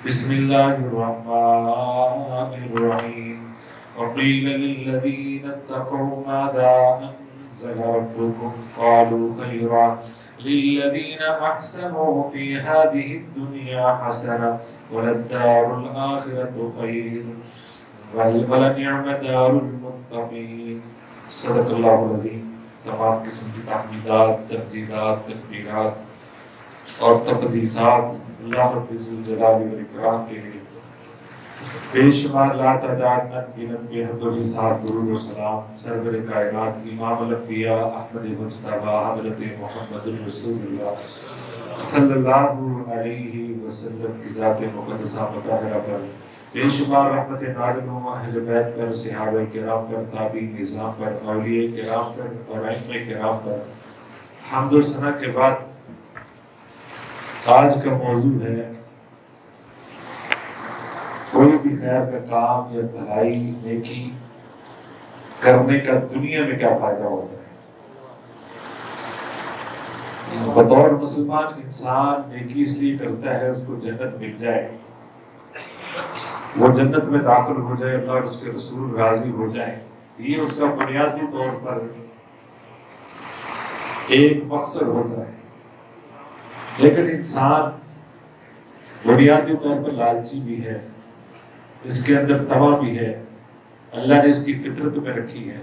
بسم الله الرحمن الرحيم وقيل للذين اتقوا ماذا أنزل ربكم قالوا خيرا للذين أحسنوا في هذه الدنيا حسنة وللدار الآخرة خير ولنعم دار المتقين صدق اللہ العظیم۔ تمام قسم کی تحمیدات، تمجیدات، تکبیرات اور تقدیسات اللہ رب الجلال والاکرام کے لیے، بے شمار لا تعداد نگنت بے حد و حساب درود و سلام سرور کائنات امام الانبیاء احمد مجتبی حضرت محمد رسول اللہ صلی اللہ علیہ وسلم کی ذات مقدسہ مطہرہ پر، بے شمار رحمت نازل ہوں اہل بیت پر، صحابہ کرام پر، تابعین نظام پر، اولیاء کرام پر اور ائمہ کرام پر۔ حمد و ثنا کے بعد آج کا موضوع ہے کوئی بھی خیر کا کام یا بھلائی نیکی کرنے کا دنیا میں کیا فائدہ ہوتا ہے۔ بطور مسلمان انسان نیکی اس لیے کرتا ہے اس کو جنت مل جائے، وہ جنت میں داخل ہو جائے، اللہ اور اس کے رسول راضی ہو جائے، یہ اس کا بنیادی طور پر ایک مقصد ہوتا ہے۔ لیکن انسان بنیادی طور پر لالچی بھی ہے، اس کے اندر طمع بھی ہے، اللہ نے اس کی فطرت میں رکھی ہے،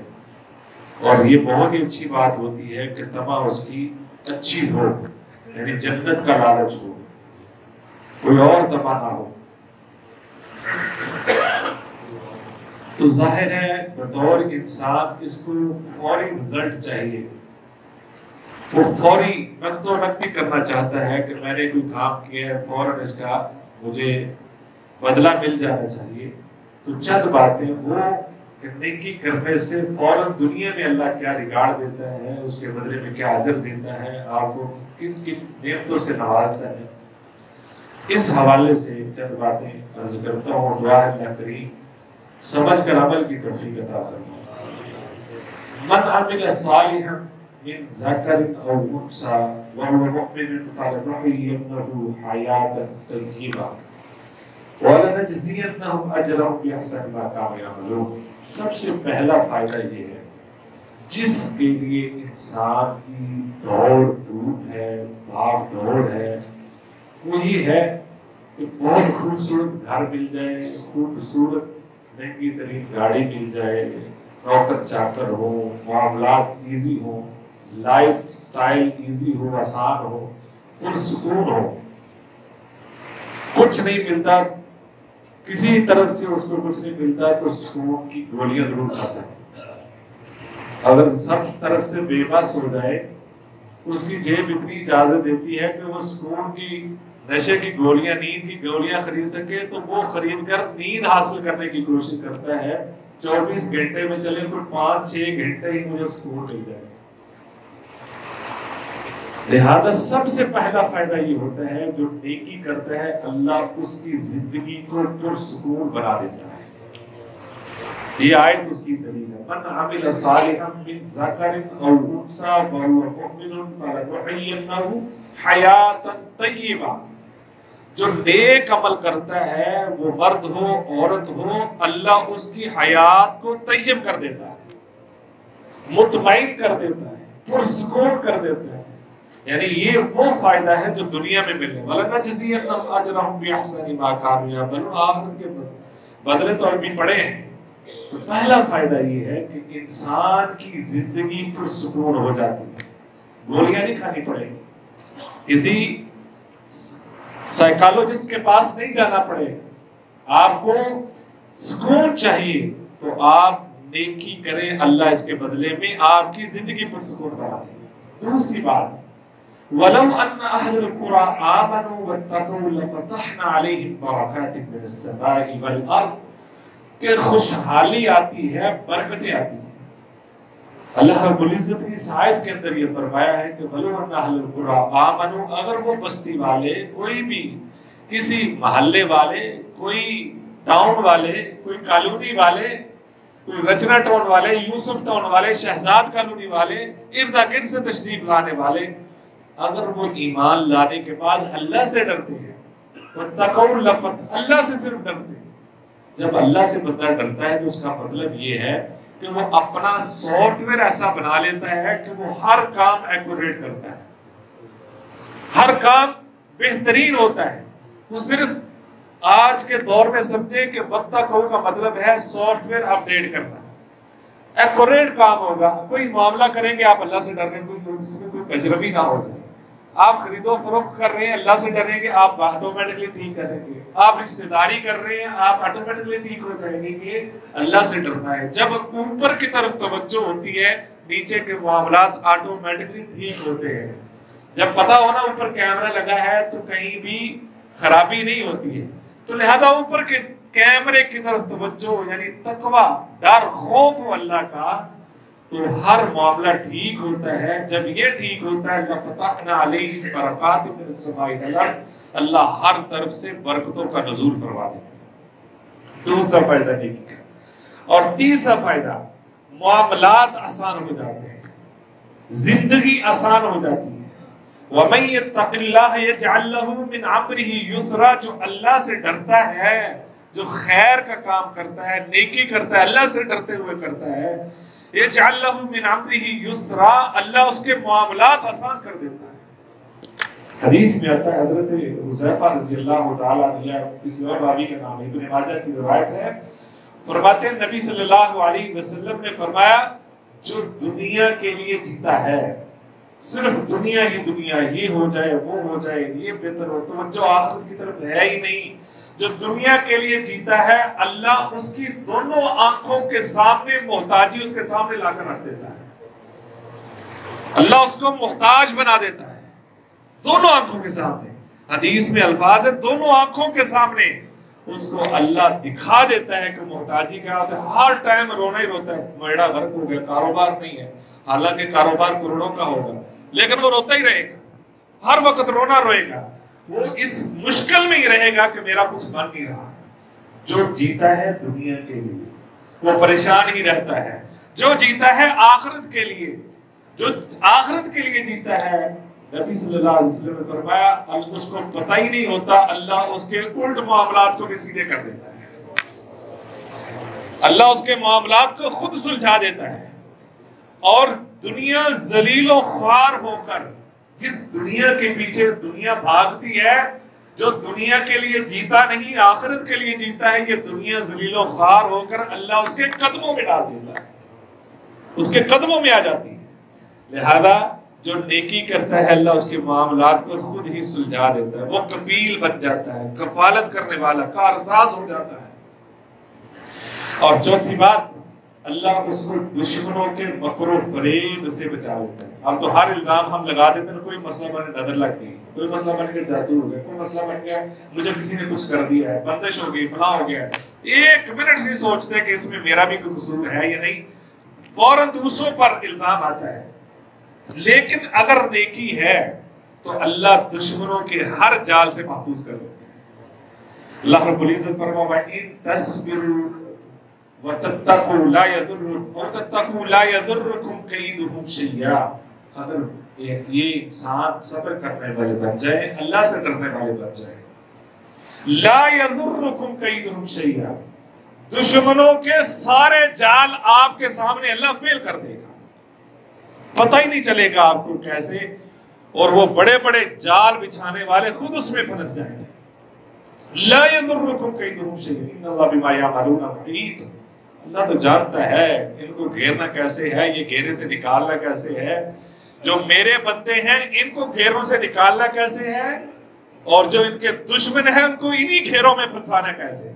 اور یہ بہت ہی اچھی بات ہوتی ہے کہ طمع اس کی اچھی ہو، یعنی جنت کا لالچ ہو، کوئی اور طمع نہ ہو۔ تو ظاہر ہے بطور انسان اس کو فوری رزلٹ چاہیے، وہ فوری نقد و نقدی کرنا چاہتا ہے کہ میں نے کوئی کام کیا ہے فوراً اس کا مجھے بدلہ مل جانا چاہیے۔ تو چند باتیں وہ نیکی کرنے سے فوراً دنیا میں اللہ کیا ریگارڈ دیتا ہے، اس کے بدلے میں کیا اجر دیتا ہے، آپ کو کن کن نعمتوں سے نوازتا ہے، اس حوالے سے چند باتیں عرض کرتا ہوں۔ دعا ہے اللہ کریم سمجھ کر عمل کی توفیق عطا فرمائے۔ من عمل صالحا من ذکر او انثى وهو مؤمن فلنحيينه حیاة طیبہ وَلَنَجْزِيَنَّهُمْ أَجْرَهُمْ بِأَحْسَنِ مَا كَانُوا يَعْمَلُونَ۔ سب سے پہلا فائدہ یہ ہے، جس کے لیے انسان کی دوڑ دھوپ ہے، بھاگ دوڑ ہے، وہ یہ ہے کہ بہت خوبصورت گھر مل جائے، خوبصورت مہنگی ترین گاڑی مل جائے، نوکر چاکر ہو، معاملات ایزی ہوں، لائف سٹائل ایزی ہو، آسان ہو، پرسکون ہو۔ کچھ نہیں ملتا، کسی طرف سے اس کو کچھ نہیں ملتا تو سکون کی گولیاں ضرور کھاتا ہے۔ اگر سب طرف سے بے بس ہو جائے، اس کی جیب اتنی اجازت دیتی ہے کہ وہ سکون کی نشے کی گولیاں، نیند کی گولیاں خرید سکے تو وہ خرید کر نیند حاصل کرنے کی کوشش کرتا ہے۔ 24 گھنٹے میں چلے کوئی 5-6 گھنٹے ہی مجھے سکون مل جائے۔ لہذا سب سے پہلا فائدہ یہ ہوتا ہے جو نیکی کرتا ہے اللہ اس کی زندگی کو پرسکون بنا دیتا ہے۔ یہ آیت اس کی دلیل ہے۔ من عمل صالحا من ذکر او انثى وهو مؤمن فلنحيينه حیاة طیبہ۔ جو نیک عمل کرتا ہے وہ مرد ہو عورت ہو، اللہ اس کی حیات کو طیب کر دیتا ہے، مطمئن کر دیتا ہے، پرسکون کر دیتا ہے۔ یعنی یہ وہ فائدہ ہے جو دنیا میں ملنے والا، وَلَنَجْزِيَنَّهُمْ أَجْرَهُمْ بِأَحْسَنِ مَا كَانُوا يَعْمَلُونَ۔ آخرت کے بدلے تو ابھی پڑے ہیں۔ تو پہلا فائدہ یہ ہے کہ انسان کی زندگی پرسکون ہو جاتی ہے، گولیاں نہیں کھانی پڑے گی، کسی سائیکالوجسٹ کے پاس نہیں جانا پڑے، آپ کو سکون چاہیے تو آپ نیکی کریں، اللہ اس کے بدلے میں آپ کی زندگی پرسکون بنا دے۔ دوسری بات، وَلَوْ أَنَّ أَهْلَ الْقُرَىٰ آمَنُوا وَاتَّقَوْا لَفَتَحْنَا عَلَيْهِمْ بَرَكَاتٍ مِّنَ السَّمَاءِ وَالْأَرْضِ، کہ خوشحالی آتی ہے، برکتیں آتی ہیں۔ اللہ رب العزت نے اس آیت کے اندر یہ فرمایا ہے کہ وَلَوْ أَنَّ أَهْلَ الْقُرَىٰ آمَنُوا، اگر وہ بستی والے، کوئی بھی کسی محلے والے، کوئی ٹاؤن والے، کوئی کالونی والے، کوئی رچنا ٹاؤن والے، یوسف ٹاؤن والے، شہزاد کالونی والے، ارد گرد سے تشریف لانے والے، اگر وہ ایمان لانے کے بعد اللہ سے ڈرتے ہیں، واتقوا لفظ اللہ سے صرف ڈرتے ہیں. جب اللہ سے بندہ ڈرتا ہے تو اس کا مطلب یہ ہے کہ وہ اپنا سافٹ ویئر ایسا بنا لیتا ہے کہ وہ ہر کام ایکوریٹ کرتا ہے, ہر کام بہترین ہوتا ہے. وہ صرف آج کے دور میں سمجھے کہ واتقوا کا مطلب ہے سافٹ ویئر اپڈیٹ کرنا, ایکوریٹ کام ہوگا. کوئی معاملہ کریں گے آپ اللہ سے ڈر رہے ہیں, کوئی اس میں کوئی تجربی نہ ہو جائے. آپ خرید و فروخت کر رہے ہیں اللہ سے ڈریں گے, آپ آٹومیٹکلی ٹھیک کریں گے. آپ رشتہ داری کر رہے ہیں آپ آٹومیٹکلی ٹھیک ہو جائیں گے کہ اللہ سے ڈرنا ہے. جب اوپر کی طرف توجہ ہوتی ہے نیچے کے معاملات آٹومیٹکلی ٹھیک ہوتے ہیں. جب پتا ہونا اوپر کیمرہ لگا ہے تو کہیں بھی خرابی نہیں ہوتی ہے, تو لہذا اوپر کے کیمرے کی طرف توجہ یعنی تقوی, ڈر, خوف اللہ کا, تو ہر معاملہ ٹھیک ہوتا ہے. جب یہ ٹھیک ہوتا ہے لَفَتَحْنَا عَلَيْهِمْ بَرَكَاتٍ مِّنَ السَّمَاءِ وَالْأَرْضِ, اللہ ہر طرف سے برکتوں کا نزول فرما دیتا ہے. دوسرا فائدہ نیکی کا. اور تیسرا فائدہ, معاملات آسان ہو جاتے ہیں, زندگی آسان ہو جاتی ہے. وَمَن يَتَّقِ اللَّهَ يَجْعَل لَّهُ مِنْ أَمْرِهِ يُسْرًا, جو اللہ سے ڈرتا ہے, جو خیر کا کام کرتا ہے, نیکی کرتا ہے, اللہ سے ڈرتے ہوئے کرتا ہے, يَجْعَل لَّهُ مِنْ أَمْرِهِ يُسْرًا, اللہ اس کے معاملات آسان کر دیتا ہے. حدیث میں آتا ہے, حضرت حذیفہ رضی اللہ تعالیٰ عنہ, کسی اور راوی کا نام ہے, ابن ماجہ کی روایت ہے, فرماتے ہیں نبی صلی اللہ علیہ وسلم نے فرمایا, جو دنیا کے لیے جیتا ہے, صرف دنیا ہی دنیا, یہ ہو جائے وہ ہو جائے یہ بہتر ہو, توجہ آخرت کی طرف ہے ہی نہیں, جو دنیا کے لیے جیتا ہے اللہ اس کی دونوں آنکھوں کے سامنے محتاجی اس کے سامنے لا کر رکھ دیتا ہے. اللہ اس کو محتاج بنا دیتا ہے دونوں آنکھوں کے سامنے. حدیث میں الفاظ ہے دونوں آنکھوں کے سامنے اس کو اللہ دکھا دیتا ہے کہ محتاجی کیا ہوتا ہے. ہر ٹائم رونا ہی روتا ہے, میڑا غرق ہو گیا, کاروبار نہیں ہے, حالانکہ کاروبار کروڑوں کا ہوگا, لیکن وہ روتا ہی رہے گا, ہر وقت رونا روئے گا. وہ اس مشکل میں ہی رہے گا کہ میرا کچھ بن نہیں رہا. جو جیتا ہے دنیا کے لیے وہ پریشان ہی رہتا ہے, جو جیتا ہے آخرت کے لیے, جو آخرت کے لیے جیتا ہے, نبی صلی اللہ علیہ وسلم نے فرمایا اس کو پتہ ہی نہیں ہوتا اللہ اس کے الٹ معاملات کو بھی سیدھے کر دیتا ہے. اللہ اس کے معاملات کو خود سلجھا دیتا ہے. اور دنیا ذلیل و خوار ہو کر, جس دنیا کے پیچھے دنیا بھاگتی ہے, جو دنیا کے لیے جیتا نہیں آخرت کے لیے جیتا ہے, یہ دنیا ذلیل و خوار ہو کر اللہ اس کے قدموں میں ڈال دیتا ہے, اس کے قدموں میں آ جاتی ہے. لہذا جو نیکی کرتا ہے اللہ اس کے معاملات کو خود ہی سلجھا دیتا ہے, وہ کفیل بن جاتا ہے, کفالت کرنے والا, کارساز ہو جاتا ہے. اور چوتھی بات, اللہ اس کو دشمنوں کے مکر و فریب سے بچا لیتا ہے. اب تو ہر الزام ہم لگا دیتے ہیں, کوئی مسئلہ بنے نظر لگ گئی, کوئی مسئلہ بن کے جادو ہو گیا, کوئی مسئلہ بن گیا مجھے کسی نے کچھ کر دیا ہے, بندش ہو گئی, فلاں ہو گیا. ایک منٹ نہیں سوچتے کہ اس میں میرا بھی کوئی قصور ہے یا نہیں, فوراً دوسروں پر الزام آتا ہے. لیکن اگر نیکی ہے تو اللہ دشمنوں کے ہر جال سے محفوظ کر لیتے ہیں. اللہ رب العزت فرمایا ان تصبروا وتتقوا لا يضركم كيدهم شيئا, اگر یہ انسان صبر کرنے والے بن جائے, اللہ سے ڈرنے والے بن جائے, لا يضركم كيدهم شيئا, دشمنوں کے سارے جال آپ کے سامنے اللہ فیل کر دے گا, پتہ ہی نہیں چلے گا آپ کو کیسے, اور وہ بڑے بڑے جال بچھانے والے خود اس میں پھنس جائیں گے. لا يضركم كيدهم شيئا ان الله بما يعملون محيط, اللہ تو جانتا ہے ان کو گھیرنا کیسے ہے, یہ گھیرے سے نکالنا کیسے ہے, جو میرے بندے ہیں ان کو گھیروں سے نکالنا کیسے ہے, اور جو ان کے دشمن ہیں ان کو انہی گھیروں میں پھنسانا کیسے ہے.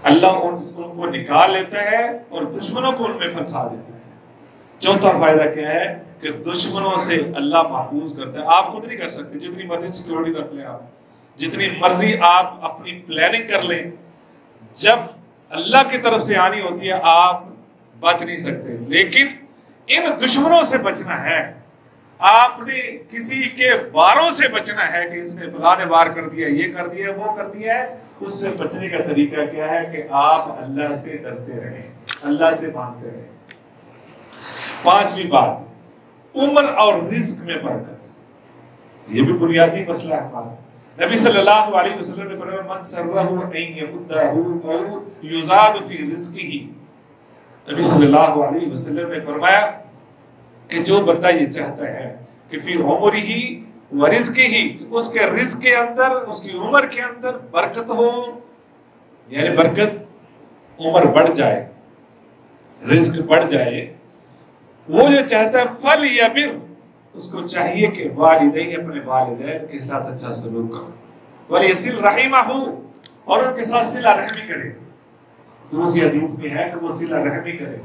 اللہ ان کو نکال لیتا ہے اور دشمنوں کو ان میں پھنسا دیتا ہے. چوتھا فائدہ کیا ہے کہ دشمنوں سے اللہ محفوظ کرتا ہے. آپ خود نہیں کر سکتے, جتنی مرضی سیکیورٹی رکھ لیں, آپ جتنی مرضی آپ اپنی پلاننگ کر لیں, جب اللہ کی طرف سے آنی ہوتی ہے آپ بچ نہیں سکتے. لیکن ان دشمنوں سے بچنا ہے, آپ نے کسی کے واروں سے بچنا ہے کہ اس نے فلاں نے وار کر دیا, یہ کر دیا, وہ کر دیا ہے. اس سے بچنے کا طریقہ کیا ہے کہ آپ اللہ سے ڈرتے رہیں, اللہ سے مانگتے رہیں. پانچویں بات, عمر اور رزق میں برکت. یہ بھی بنیادی مسئلہ ہے ہمارا. نبی صلی اللہ علیہ وسلم نے فرمایا من سرہ ان یمدہ او یزاد فی رزقہ، نبی صلی اللہ علیہ وسلم نے فرمایا کہ جو بندہ یہ چاہتا ہے کہ فی عمرہ و رزقہ، اس کے رزق کے اندر، اس کی عمر کے اندر برکت ہو، یعنی برکت، عمر بڑھ جائے، رزق بڑھ جائے، وہ جو چاہتا ہے فَلْيَبِرْ، اس کو چاہیے کہ والدین، اپنے والدین کے ساتھ اچھا سلوک کرو، وَلْيَصِلْ رَحِمَهُ، اور ان کے ساتھ صلہ رحمی کرے۔ دوسری حدیث میں ہے کہ وہ صلہ رحمی کرے،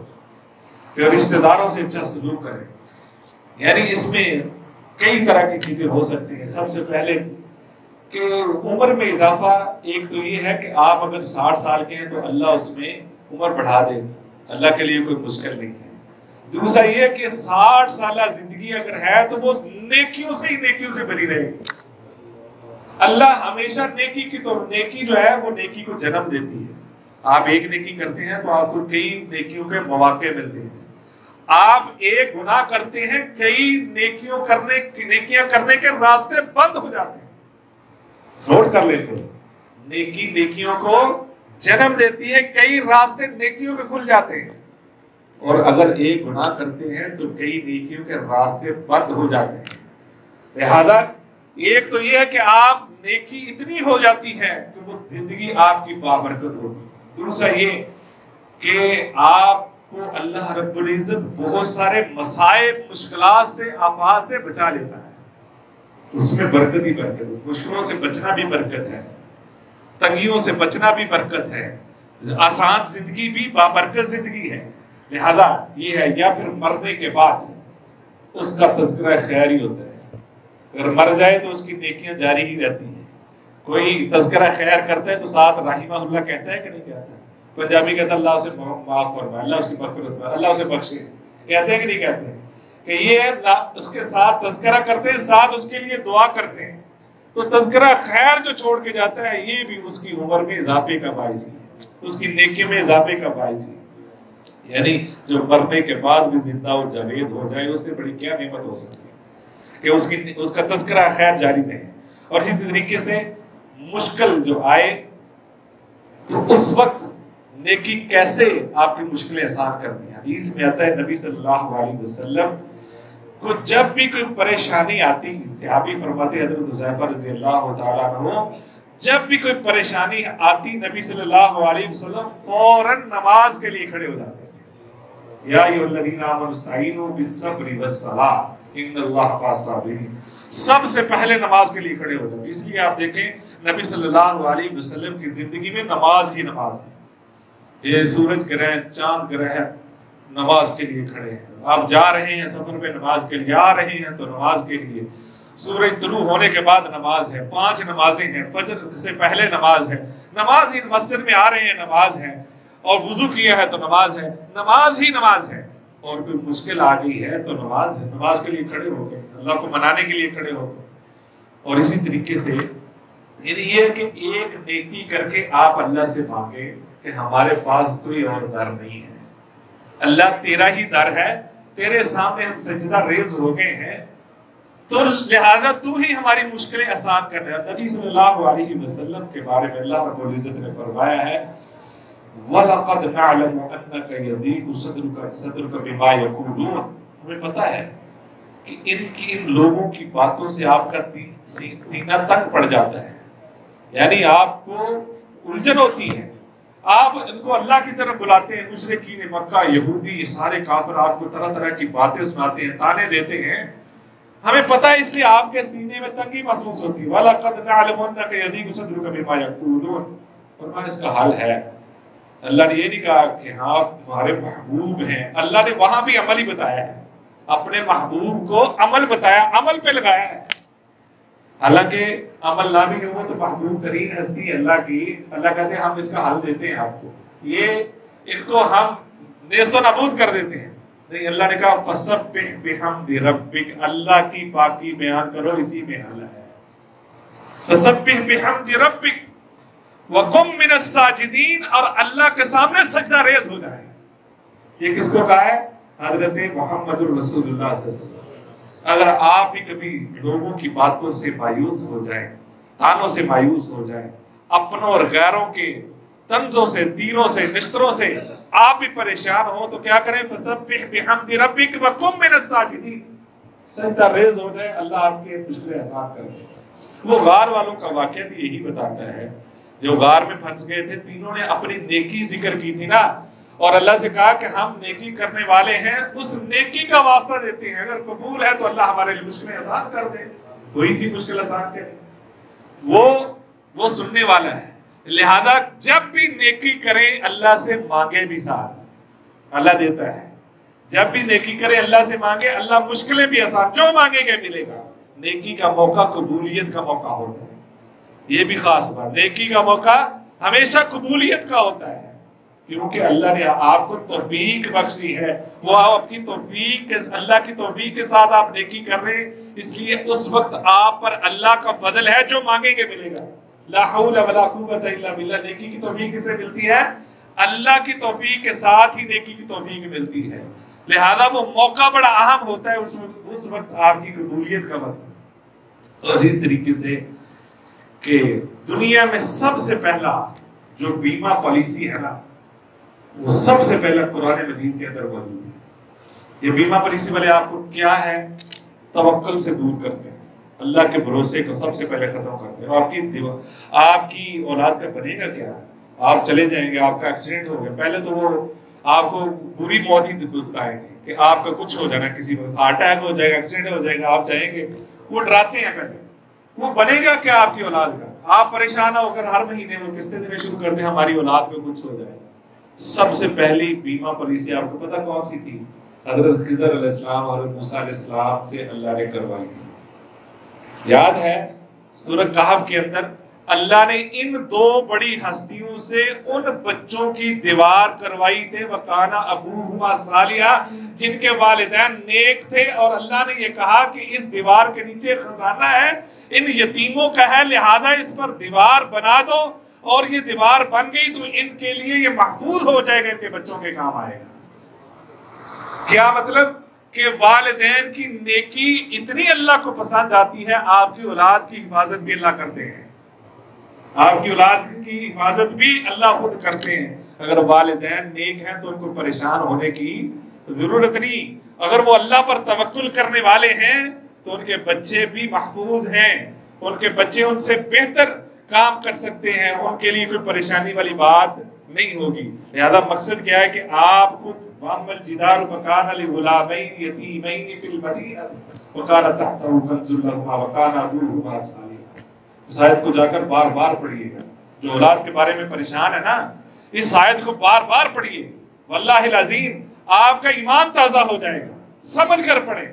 کہ رشتہ داروں سے اچھا سلوک کرے۔ یعنی اس میں کئی طرح کی چیزیں ہو سکتی ہیں۔ سب سے پہلے کہ عمر میں اضافہ، ایک تو یہ ہے کہ آپ اگر 60 سال کے ہیں تو اللہ اس میں عمر بڑھا دے گا، اللہ کے لیے کوئی مشکل نہیں ہے۔ دوسرا یہ کہ 60 سالہ زندگی اگر ہے تو وہ نیکیوں سے ہی نیکیوں سے بھری رہے گی۔ اللہ ہمیشہ نیکی کی، تو نیکی جو ہے وہ نیکی کو جنم دیتی ہے۔ آپ ایک نیکی کرتے ہیں تو آپ کو کئی نیکیوں کے مواقع ملتے ہیں۔ آپ ایک گناہ کرتے ہیں، کئی نیکیاں کرنے کے راستے بند ہو جاتے ہیں۔ نوٹ کر لیتے ہیں، نیکی نیکیوں کو جنم دیتی ہے، کئی راستے نیکیوں کے کھل جاتے ہیں، اور اگر ایک گناہ کرتے ہیں تو کئی نیکیوں کے راستے بند ہو جاتے ہیں۔ لہذا ایک تو یہ ہے کہ آپ نیکی اتنی ہو جاتی ہے کہ وہ زندگی آپ کی بابرکت ہوگی۔ دوسرا یہ کہ آپ کو اللہ رب العزت بہت سارے مصائب، مشکلات سے، آفات سے بچا لیتا ہے، اس میں برکت ہی برکت ہے۔ مشکلوں سے بچنا بھی برکت ہے، تنگیوں سے بچنا بھی برکت ہے، آسان زندگی بھی بابرکت زندگی ہے۔ لہذا یہ ہے، یا پھر مرنے کے بعد اس کا تذکرہ خیر ہی ہوتا ہے، اگر مر جائے تو اس کی نیکیاں جاری ہی رہتی ہیں۔ کوئی تذکرہ خیر کرتا ہے تو ساتھ رحمہ اللہ کہتا ہے کہ نہیں کہتا ہے؟ پنجابی کہتا ہے اللہ اسے معاف فرمائے، اللہ اس کی مغفرت فرمائے، اللہ اسے بخشے، کہتے ہیں کہ نہیں کہتے ہیں؟ کہ یہ اس کے ساتھ تذکرہ کرتے ہیں، ساتھ اس کے لیے دعا کرتے ہیں، تو تذکرہ خیر جو چھوڑ کے جاتا ہے یہ بھی اس کی عمر میں اضافے کا باعث ہے، اس کی نیکی میں اضافے کا باعث ہے۔ یعنی جو مرنے کے بعد بھی زندہ و جاوید ہو جائے، اس سے بڑی کیا نعمت ہو سکتی ہے کہ اس کا تذکرہ خیر جاری رہے۔ اور اسی طریقے سے مشکل جو آئے تو اس وقت نیکی کیسے آپ کی مشکلیں آسان کر دیں۔ حدیث میں آتا ہے نبی صلی اللہ علیہ وسلم کو جب بھی کوئی پریشانی آتی، صحابی فرماتے حضرت حذیفہ رضی اللہ تعالیٰ عنہ، جب بھی کوئی پریشانی آتی نبی صلی اللہ علیہ وسلم فوراً نماز کے لیے کھڑے ہو جاتے ہیں۔ یا ایھا الذین آمنوا استعینوا بالصبر والصلاۃ ان اللہ مع الصابرین، سب سے پہلے نماز کے لیے کھڑے ہو جاتے ہیں۔ اس لیے آپ دیکھیں نبی صلی اللہ علیہ وسلم کی زندگی میں نماز ہی نماز ہے۔ یہ سورج گرہن، چاند گرہن، نماز کے لیے کھڑے ہیں۔ آپ جا رہے ہیں سفر میں نماز کے لیے، آ رہے ہیں تو نماز کے لیے، سورج طلوع ہونے کے بعد نماز ہے، 5 نمازیں ہیں، فجر سے پہلے نماز ہے، نماز ہی مسجد میں آ رہے ہیں نماز ہے، اور وضو کیا ہے تو نماز ہے، نماز ہی نماز ہے۔ اور کوئی مشکل آ گئی ہے تو نماز ہے، نماز کے لیے کھڑے ہو گئے، اللہ کو منانے کے لیے کھڑے ہو گئے۔ اور اسی طریقے سے یعنی یہ کہ ایک نیکی کر کے آپ اللہ سے مانگے کہ ہمارے پاس کوئی اور در نہیں ہے، اللہ تیرا ہی در ہے، تیرے سامنے ہم سجدہ ریز ہو گئے ہیں، تو لہٰذا تو ہی ہماری مشکلیں آسان کر رہے ہیں۔ نبی صلی اللہ علیہ وسلم کے بارے میں اللہ رب العزت نے فرمایا ہے وَلَقَدْ نَعْلَمُ أَنَّكَ يَضِيقُ صَدْرُكَ بِمَا يَقُولُونَ، ہمیں پتہ ہے کہ ان لوگوں کی باتوں سے آپ کا سینہ تنگ پڑ جاتا ہے، یعنی آپ کو الجھن ہوتی ہے، آپ ان کو اللہ کی طرف بلاتے ہیں، مشرکین مکہ، یہودی، یہ سارے کافر آپ کو طرح طرح کی باتیں سناتے ہیں، تانے دیتے ہیں، ہمیں پتہ ہے اس سے آپ کے سینے میں تنگی محسوس ہوتی ہے۔ وَلَقَدْ نَعْلَمُ أَنَّكَ يَضِيقُ صَدْرُكَ بِمَا يَقُولُونَ، اور اس کا حل ہے، اللہ نے یہ نہیں کہا کہ ہاں تمہارے محبوب ہیں، اللہ نے وہاں بھی عمل ہی بتایا ہے، اپنے محبوب کو عمل بتایا، عمل پہ لگایا ہے۔ حالانکہ عمل نامی کہ وہ تو محبوب ترین ہستی ہے اللہ کی، اللہ کہتے ہیں ہم اس کا حل دیتے ہیں آپ کو، یہ ان کو ہم نیست و نابود کر دیتے ہیں۔ نہیں، اللہ نے کہا فَسَبِّحْ بِحَمْدِ رَبِّكَ، اللہ کی پاکی بیان کرو، اسی میں حل ہے۔ فَسَبِّحْ بِحَمْدِ رَبِّكَ وَقُمْ مِنَ السَّاجِدِينَ، اور اللہ کے سامنے سجدہ ریز ہو جائے۔ یہ کس کو کہا ہے؟ حضرت محمد الرسول اللہ صلی اللہ علیہ وسلم۔ اگر آپ بھی کبھی لوگوں کی باتوں سے مایوس ہو جائیں، تانوں سے مایوس ہو جائیں، اپنوں اور غیروں کے طنزوں سے، تیروں سے، نشتروں سے آپ بھی پریشان ہو تو کیا کریں؟ فسبح بحمد ربک وکن من الساجدین، سجدہ ریز ہو جائے، اللہ آپ کے مشکلیں آسان کر دے۔ وہ غار والوں کا واقعہ بھی یہی بتاتا ہے، جو غار میں پھنس گئے تھے، تینوں نے اپنی نیکی ذکر کی تھی نا، اور اللہ سے کہا کہ ہم نیکی کرنے والے ہیں، اس نیکی کا واسطہ دیتے ہیں، اگر قبول ہے تو اللہ ہمارے لیے مشکلیں آسان کر دے۔ وہی تھی مشکل آسان کرے، وہ سننے والا ہے۔ لہذا جب بھی نیکی کریں اللہ سے مانگے بھی ساتھ، اللہ دیتا ہے۔ جب بھی نیکی کریں اللہ سے مانگے، اللہ مشکلیں بھی آسان، جو مانگے گا ملے گا۔ نیکی کا موقع قبولیت کا موقع ہوتا ہے، یہ بھی خاص بات، نیکی کا موقع ہمیشہ قبولیت کا ہوتا ہے، کیونکہ اللہ نے آپ کو توفیق بخشی ہے، وہ آپ کی توفیق، اللہ کی توفیق کے ساتھ آپ نیکی کر رہے ہیں، اس لیے اس وقت آپ پر اللہ کا فضل ہے، جو مانگیں گے ملے گا۔ لا حول ولا قوت الا باللہ۔ نیکی کی توفیق کسے ملتی ہے؟ اللہ کی توفیق کے ساتھ ہی نیکی کی توفیق ملتی ہے، لہذا وہ موقع بڑا اہم ہوتا ہے، اس وقت آپ کی قبولیت کا وقت۔ اور اسی طریقے سے کہ دنیا میں سب سے پہلا جو بیمہ پالیسی ہے نا، وہ سب سے پہلا قرآن مجید کے اندر موجود ہے۔ یہ بیمہ پالیسی والے آپ کو کیا ہے؟ توکل سے دور کرتے ہیں، اللہ کے بھروسے کو سب سے پہلے ختم کرتے ہیں۔ آپ کی اولاد کا بنے گا کیا؟ آپ چلے جائیں گے، آپ کا ایکسیڈنٹ ہو گیا، پہلے تو وہ آپ کو بری موت ہی بتائیں گے کہ آپ کا کچھ ہو جانا، کسی وقت اٹیک ہو جائے گا، ایکسیڈنٹ ہو جائے گا، آپ جائیں گے، وہ ڈراتے ہیں پہلے۔ وہ بنے گا کیا آپ کی اولاد کا؟ آپ پریشان ہو کر ہر مہینے وہ قسطیں دینے شروع کر دیں، ہماری اولاد کو کچھ ہو جائے۔ سب سے پہلی بیمہ پالیسی آپ کو پتہ کون سی تھی؟ حضرت خضر علیہ السلام اور موسیٰ علیہ السلام سے اللہ نے کروائی تھی۔ یاد ہے سورہ کہف کے اندر اللہ نے ان دو بڑی ہستیوں سے ان بچوں کی دیوار کروائی تھے، وَقَانَ أَبُوهُمَا صَالِحًا، جن کے والدین نیک تھے، اور اللہ نے یہ کہا کہ اس دیوار کے نیچے خزانہ ہے، ان یتیموں کا ہے، لہذا اس پر دیوار بنا دو، اور یہ دیوار بن گئی تو ان کے لیے یہ محفوظ ہو جائے گا، ان کے بچوں کے کام آئے گا۔ کیا مطلب؟ کہ والدین کی نیکی اتنی اللہ کو پسند آتی ہے، آپ کی اولاد کی حفاظت بھی اللہ کرتے ہیں، آپ کی اولاد کی حفاظت بھی اللہ خود کرتے ہیں۔ اگر والدین نیک ہیں تو ان کو پریشان ہونے کی ضرورت نہیں، اگر وہ اللہ پر توکل کرنے والے ہیں تو ان کے بچے بھی محفوظ ہیں، ان کے بچے ان سے بہتر کام کر سکتے ہیں، ان کے لیے کوئی پریشانی والی بات نہیں ہوگی۔ لہذا مقصد کیا ہے کہ آپ کو وَأَمَّا الْجِدَارُ فَكَانَ لِغُلَامَيْنِ يَتِيمَيْنِ فِي الْمَدِينَةِ وَكَانَ تَحْتَهُ كَنْزٌ لَهُمَا وَكَانَ أَبُوهُمَا صَالِحًا۔ اس آیت کو جا کر بار بار پڑھیے گا، جو اولاد کے بارے میں پریشان ہے نا، اس آیت کو بار بار پڑھیے، واللہ العظیم آپ کا ایمان تازہ ہو جائے گا، سمجھ کر پڑھیں۔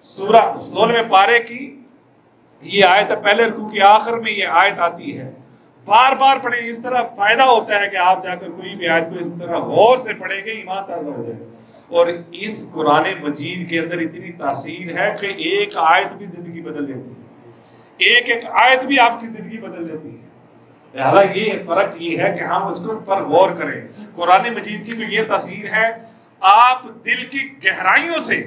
سورہ 16ویں پارے کی یہ آیت ہے، پہلے رکوع کے آخر میں یہ آیت آتی ہے، بار بار پڑھیں، اس طرح فائدہ ہوتا ہے کہ آپ جا کر کوئی بھی آیت کو اس طرح غور سے پڑھیں گے، ایمان تازہ ہو جائے گا۔ اور اس قرآن مجید کے اندر اتنی تاثیر ہے کہ ایک آیت بھی زندگی بدل دیتی ہے، ایک آیت بھی آپ کی زندگی بدل دیتی ہے۔ لہذا یہ فرق یہ ہے کہ ہم اس کو پر غور کریں۔ قرآن مجید کی جو یہ تاثیر ہے، آپ دل کی گہرائیوں سے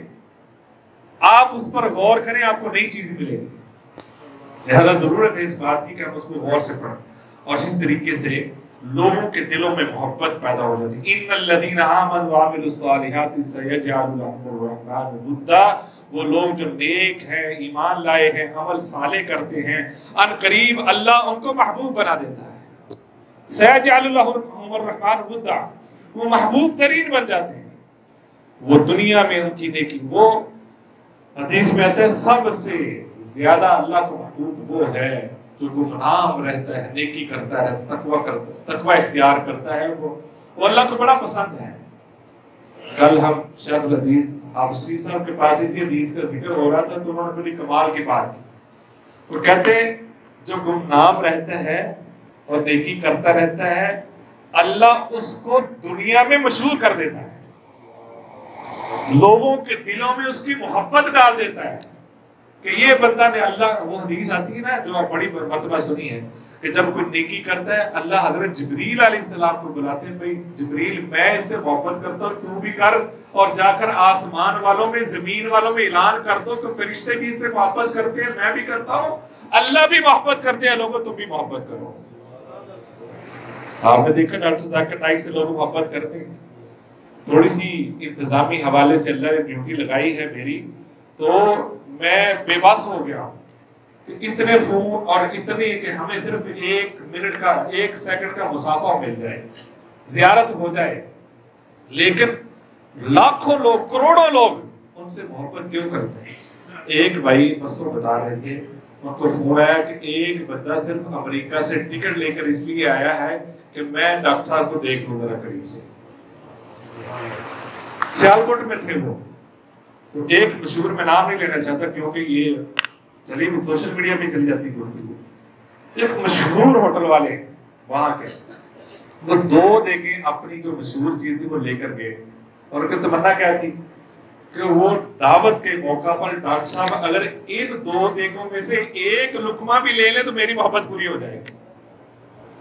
آپ اس پر غور کریں، آپ کو نئی چیز ملے گی۔ لہذا ضرورت ہے اس بات کی کہ ہم اس کو غور سے پڑھیں، اور اس طریقے سے لوگوں کے دلوں میں محبت پیدا ہو جاتی ہے۔ ان الذین آمنوا وعملوا الصالحات سیجعل لهم الرحمن ودا، وہ لوگ جو نیک ہیں، ایمان لائے ہیں، عمل صالح کرتے ہیں، ان قریب اللہ ان کو محبوب بنا دیتا ہے۔ سیجعل لهم الرحمن ودا، وہ محبوب ترین بن جاتے ہیں۔ وہ دنیا میں ان کی نیکی، وہ حدیث میں آتا ہے سب سے زیادہ اللہ کو محبوب وہ ہے جو گمنام رہتا ہے، نیکی کرتا ہے، تقوی اختیار کرتا ہے، وہ اللہ کو بڑا پسند ہے۔ کل ہم شیخ الحدیث حافظ شریف صاحب کے پاس اسی حدیث کا ذکر ہو رہا تھا تو انہوں نے بڑی کمال کی بات کی۔ وہ کہتے ہیں جو گمنام رہتا ہے اور نیکی کرتا رہتا ہے، اللہ اس کو دنیا میں مشہور کر دیتا ہے، لوگوں کے دلوں میں اس کی محبت ڈال دیتا ہے کہ یہ بندہ نے اللہ، وہ حدیث آتی ہے نا جو آپ بڑی مرتبہ سنی ہے کہ جب کوئی نیکی کرتا ہے اللہ حضرت جبریل علیہ السلام کو بلاتے ہیں، بھائی جبریل میں اس سے محبت کرتا ہوں، تو بھی کر، اور جا کر آسمان والوں میں زمین والوں میں اعلان کر دو کہ فرشتے بھی اس سے محبت کرتے ہیں، میں بھی کرتا ہوں، اللہ بھی محبت کرتے ہیں لوگوں، تم بھی محبت کرو. آپ نے دیکھا ڈاکٹر ذاکر نائک سے لوگ محبت کرتے ہیں. تھوڑی سی انتظامی حوالے سے اللہ نے ڈیوٹی لگائی ہے میری، تو میں بے بس ہو گیا کہ اتنے فون اور اتنے کہ ہمیں صرف 1 منٹ کا 1 سیکنڈ کا مسافہ مل جائے، زیارت ہو جائے، لیکن لاکھوں لوگ، کروڑوں لوگ ان سے محبت کیوں کرتے ہیں؟ ایک بھائی پرسوں بتا رہے تھے، ان کو فون آیا کہ ایک بندہ صرف امریکہ سے ٹکٹ لے کر اس لیے آیا ہے کہ میں ڈاکٹر صاحب کو دیکھ لوں ذرا قریب سے. سیالکوٹ میں تھے وہ. تو ایک مشہور، میں نام نہیں لینا چاہتا کیونکہ یہ چلیے سوشل میڈیا پہ چل جاتی گفتگو، ایک مشہور ہوٹل والے وہاں کے، وہ 2 دیگیں اپنی جو مشہور چیز تھی وہ لے کر گئے، اور ان کی تمنا کیا تھی کہ وہ دعوت کے موقع پر ڈاکٹر صاحب اگر ان 2 دیگوں میں سے 1 لقمہ بھی لے لیں تو میری محبت پوری ہو جائے گی.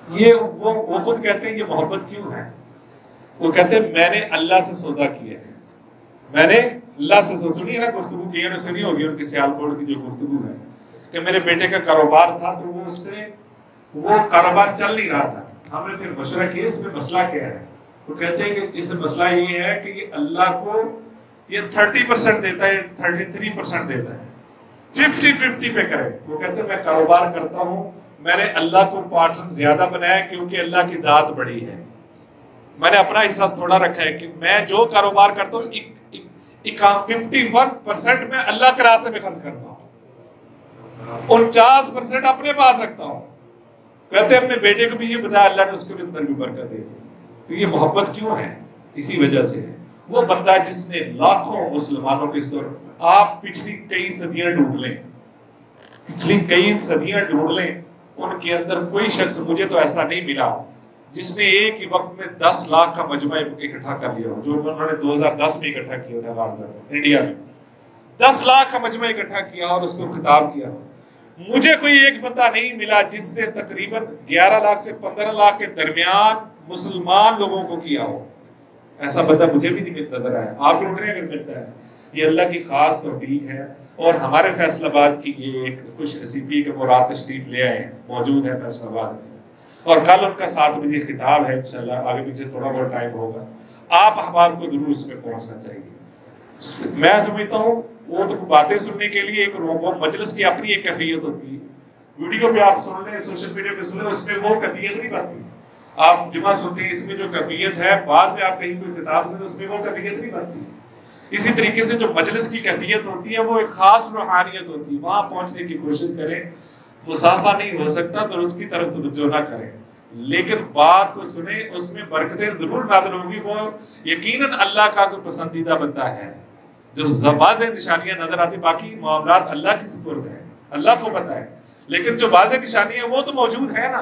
یہ وہ خود کہتے ہیں یہ محبت کیوں ہے؟ وہ کہتے ہیں میں نے اللہ سے سودا کیا ہے، میں نے اللہ سے سنی ہے نا گفتگو کی ہے نا، سنی ہوگی ان کی سیالکوٹ کی جو گفتگو ہے کہ میرے بیٹے کا کاروبار تھا تو وہ اس سے وہ کاروبار چل نہیں رہا تھا. ہم نے پھر مشورہ کیا اس میں مسئلہ کیا ہے. وہ کہتے ہیں کہ اس میں مسئلہ یہ ہے کہ یہ اللہ کو یہ 30% دیتا ہے، 33% دیتا ہے، 50-50 پہ کرے. وہ کہتے ہیں میں کاروبار کرتا ہوں، میں نے اللہ کو پارٹنر زیادہ بنایا کیونکہ اللہ کی ذات بڑی ہے. میں نے اپنا حصہ تھوڑا رکھا ہے کہ میں جو کاروبار کرتا ہوں 51% میں اللہ کے راستے میں خرچ کرتا ہوں، 49% اپنے پاس رکھتا ہوں. کہتے ہیں اپنے بیٹے کو بھی یہ بتایا، اللہ نے اس کے اندر بھی برکت دے دی. تو یہ محبت کیوں ہے؟ اسی وجہ سے ہے. وہ بندہ جس نے لاکھوں مسلمانوں کے اس دور، آپ پچھلی کئی صدیاں ڈھونڈ لیں، پچھلی کئی صدیاں ڈھونڈ لیں، ان کے اندر کوئی شخص، مجھے تو ایسا نہیں ملا جس نے ایک ہی وقت میں 10 لاکھ کا مجمع اکٹھا کر لیا ہو، جو انہوں نے 2010 میں اکٹھا کیا تھا انڈیا میں. 10 لاکھ کا مجمع اکٹھا کیا اور اس کو خطاب کیا. مجھے کوئی ایک بندہ نہیں ملا جس نے تقریباً 11 لاکھ سے 15 لاکھ کے درمیان مسلمان لوگوں کو کیا ہو. ایسا بندہ مجھے بھی نہیں نظر آیا. آپ لوگوں نے اگر ملتا ہے، یہ اللہ کی خاص توفیق ہے. اور ہمارے فیصل آباد کی یہ ایک خوش نصیبی کہ وہ رات تشریف لے آئے ہیں، موجود ہے فیصل آباد میں، اور کل ان کا 7 بجے خطاب ہے انشاءاللہ. آگے پیچھے تھوڑا بہت ٹائم ہوگا، آپ احباب کو ضرور اس میں پہنچنا چاہیے. میں سمجھتا ہوں وہ تو باتیں سننے کے لیے ایک مجلس کی اپنی ایک کیفیت ہوتی ہے. ویڈیو پہ آپ سن لیں، سوشل میڈیا پہ سن لیں، اس میں وہ کیفیت نہیں بنتی. آپ جمعہ سنتے ہیں، اس میں جو کیفیت ہے، بعد میں آپ کہیں کوئی کتاب سنیں، اس میں وہ کیفیت نہیں بنتی. اسی طریقے سے جو مجلس کی کیفیت ہوتی ہے وہ ایک خاص روحانیت ہوتی ہے. وہاں پہنچنے کی کوشش کریں. مسافہ نہیں ہو سکتا تو اس کی طرف توجہ نہ کریں، لیکن بات کو سنیں، اس میں برکتیں ضرور نازل ہوں گی. وہ یقیناً اللہ کا کوئی پسندیدہ بندہ ہے جو واضح نشانیاں نظر آتی. باقی معاملات اللہ کی سپرد ہیں، اللہ کو پتہ ہے، لیکن جو واضح نشانیاں وہ تو موجود ہے نا.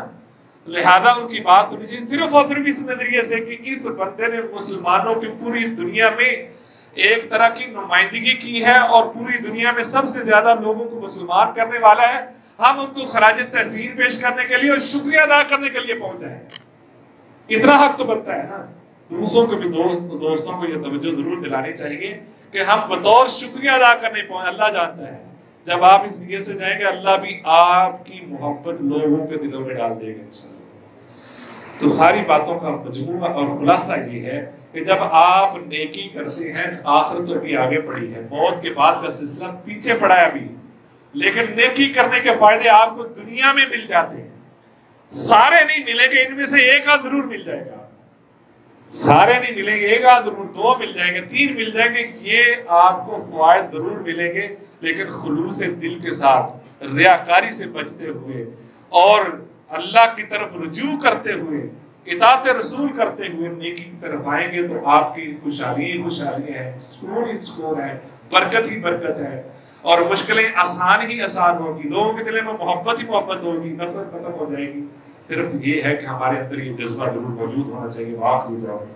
لہذا ان کی بات سنی چاہیے صرف اور صرف اس نظریے سے کہ اس بندے نے مسلمانوں کی پوری دنیا میں ایک طرح کی نمائندگی کی ہے اور پوری دنیا میں سب سے زیادہ لوگوں کو مسلمان کرنے والا ہے. ہم ان کو خراج تحسین پیش کرنے کے لیے اور شکریہ ادا کرنے کے لیے پہنچے ہیں. اتنا حق تو بنتا ہے نا. دوسروں کو بھی دوستوں کو یہ توجہ ضرور دلانی چاہیے کہ ہم بطور شکریہ ادا کرنے پہنچے. اللہ جانتا ہے جب آپ اس نیت سے جائیں گے، اللہ بھی آپ کی محبت لوگوں کے دلوں میں ڈال دے گا انشاءاللہ. تو ساری باتوں کا مجموعہ اور خلاصہ یہ ہے کہ جب آپ نیکی کرتے ہیں، آخرت تو بھی آگے پڑی ہے، موت کے بعد کا سلسلہ پیچھے پڑا ہے ابھی، لیکن نیکی کرنے کے فائدے آپ کو دنیا میں مل جاتے ہیں. سارے نہیں ملیں گے، ان میں سے ایک آدھ ضرور مل جائے گا. سارے نہیں ملیں گے، ایک آدھ ضرور، 2 مل جائیں گے، 3 مل جائیں گے. یہ آپ کو فوائد ضرور ملیں گے، لیکن خلوص دل کے ساتھ، ریاکاری سے بچتے ہوئے اور اللہ کی طرف رجوع کرتے ہوئے، اطاعت رسول کرتے ہوئے نیکی کی طرف آئیں گے تو آپ کی خوشحالی ہی خوشحالی ہے، سکون ہی سکون ہے، برکت ہی برکت ہے، اور مشکلیں آسان ہی آسان ہوگی. لوگوں کے دل میں محبت ہی محبت ہوگی، نفرت ختم ہو جائے گی. صرف یہ ہے کہ ہمارے اندر یہ جذبہ ضرور موجود ہونا چاہیے. وآخر دعوانا